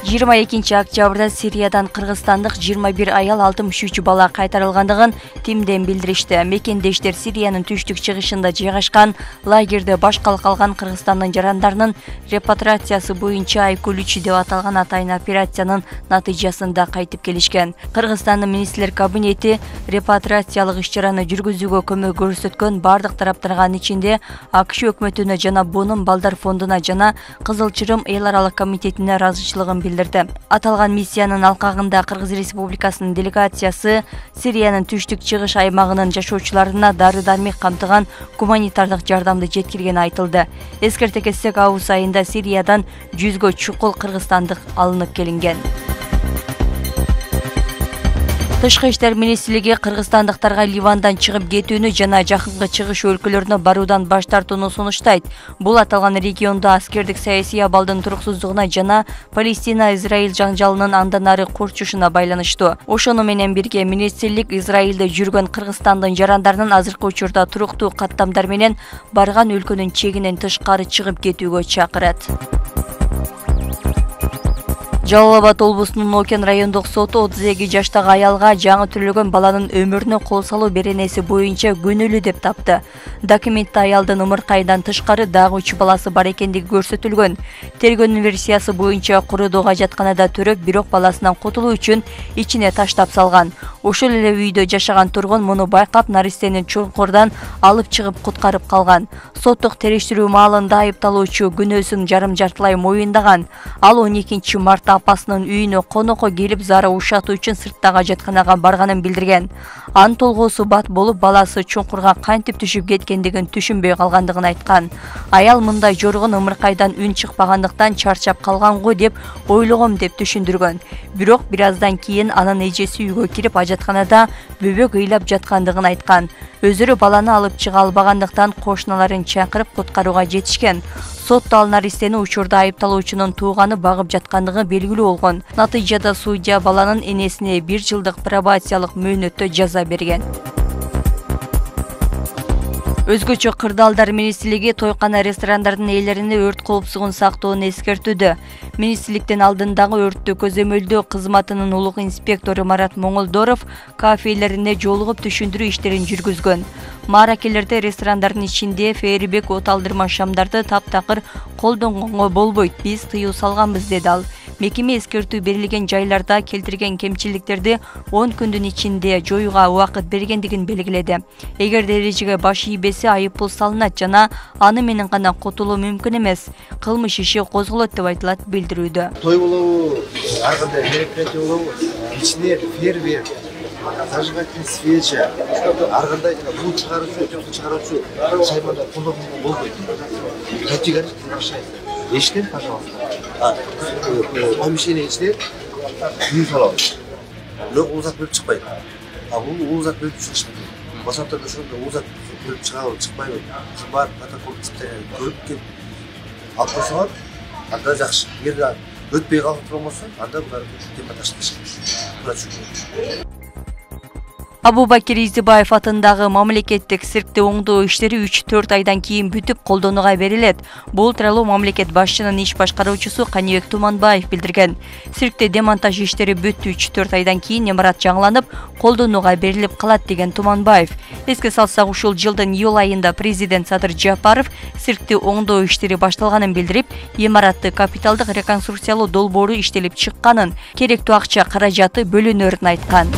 22 октябрда Сириядан Кыргызстандык 21 аял 63 бала кайтарылгандыгын Тимден билдиришти. Мекендештер Сириянын түштүк чыгышында жайгашкан лагерде башкала калган Кыргызстандын жарандарынын репатрациясы боюнча Айкулучи деп аталган атайын операциянын натыйжасында кайтып келишкен. Кыргызстандын министрлер кабинети репатрациялык иш-чараны жүргүзүүгө көмөк көрсөткөн бардык тараптарга ичинде АКШ өкмөтүнө жана Бонум балдар фондуна жана Кызыл Чырым эл аралык комитетине ыраазычылыгын билдирди. Аталган миссиянын алкагында Кыргыз Республикасынын делегациясы Сириянын түштүк чыгыш аймагынын жашоочуларына дары-дармек камтыган гуманитардык жардамды жеткиргени айтылды. Эскерте кетсек, август айында Сириядан 100гө чукул кыргызстандык алынып келинген. Тышкы иштер министрлиги кыргызстандыктарга Ливандан чыгып кетүүнү жана жакынкы чыгыш өлкөлөрүнө баруудан баш тартууну сунуштайт. Бул аталган региондо аскердик саясий абалдын туруксуздугуна жана Палестина-Израиль жаңжалынын андан ары курчушуна байланыштуу. Ошону менен бирге министрлик Израилде жүргөн Кыргызстандын жарандарынын азыркы учурда туруктуу каттамдар менен барган өлкөнүн чегинен тышкары чыгып кетүүгө чакырат. Жалал Абад облусунун Окен райондук соту 32 жаштагы аялга жаңы төрөлгөн баланын өмүрүнө кол салуу беренеси боюнча күнөөлүү деп тапты. Документте аялдын ымыркайдан тышкары дагы 3 баласы бар экендиги көрсөтүлгөн. Тергөөнүн версиясы боюнча курудууга жатканада төрөп, бирок баласынан кутулуу үчүн ичине таштап салган. Ошол эле үйдө жашаган тургун муну байкап, наристенин чуңкурдан алып чыгып куткарып калган. Соттук териштирүү маалында айыпталуучу күнөөсүн жарым-жартылай моюндаган. Ал 12 мартта апасынын үйүнө конокко келип зара ушатуу үчүн сырттагы жатканага барганын билдирген. Анын толгоосу бат болуп, баласы чуңкурга кантип түшүп кеткендигин түшүнбөй калгандыгын айткан. Аял мындай жоргон ымыркайдан үн чыкпагандыктан чарчап калган го деп ойлогом деп түшүндүргөн. Бирок бир аздан кийин анын эжеси үйгө кирип ажатканада бөбөк ыйлап жаткандыгын айткан. Өзүрү баланы алып чыга албагандыктан кошуналарын чакырып куткарууга жетишкен. Сотто ал наристени учурда айыпталуучунун тууганы багып жаткандыгы белгилүү болгон. Натыйжада судья баланын энесине 1 жылдык пробациялык мөөнөттө жаза берген. Өзгөчө кырдаалдар министрлиги тойкана ресторандардын ээлерине өрт коопсуздугун сактоону эскертүүдө. Министрликтин алдындагы өрттү көзөмөлдөө кызматынын улук инспектору Марат Моңолдоров кафелерине жолугуп түшүндүрүү иштерин жүргүзгөн. Мааракелерде ресторандардын ичинде фейербек от алдырма шамдарды таптакыр колдонгонго болбойт, биз тыюу салганбыз, деди ал. Мекеме эскертүү берилген жайларда келтирген кемчиликтерди 10 күндүн ичинде жоюуга убакыт бергендигин белгиледи. Эгерде эрежеге баш ийбесе айыппул салынат жана аны менен гана кутулуу мүмкүн эмес. Кылмыш иши козголот деп айтылат билдирүүдө. Той болобу, ар кандай мероприятие болобу, ичине фейерверк, зажигательный свеча, ар кандай бул чыгаруучу шаймада колдонууга болбойт. Категорически запрещает. Эчтен, пожалуйста. Помещение ичине үй салабыз. Бирок ул зат бөлүп чыкпайт. Бул зат бөлүп чыгышы керек. Башата ошондо ул зат бөлүп чыкпайбы. Бар протокол көрүп келип алып койсоңор, анда жакшы. Эгерде өтпөй калып болмосо, анда булар демонтаж кылышат. Абубакир Издибаев атындагы мамлекеттик циркти оңдоо иштери 3-4 айдан кийин бүтүп колдонууга берилет. Бул тууралуу мамлекет башчынын иш башкаруучусу Канибек Туманбаев билдирген. Циркте демонтаж иштери бүттү, 3-4 айдан кийин имарат жаңыланып, колдонууга берилип калат, деген Туманбаев. Эске салсак, ушул жылдын июль айында президент Садыр Жапаров циркти оңдоо иштери башталганын билдирип, имаратты капиталдык реконструкциялоо долбоору иштелип чыкканын, керектүү акча каражаты бөлүнөрүн айткан.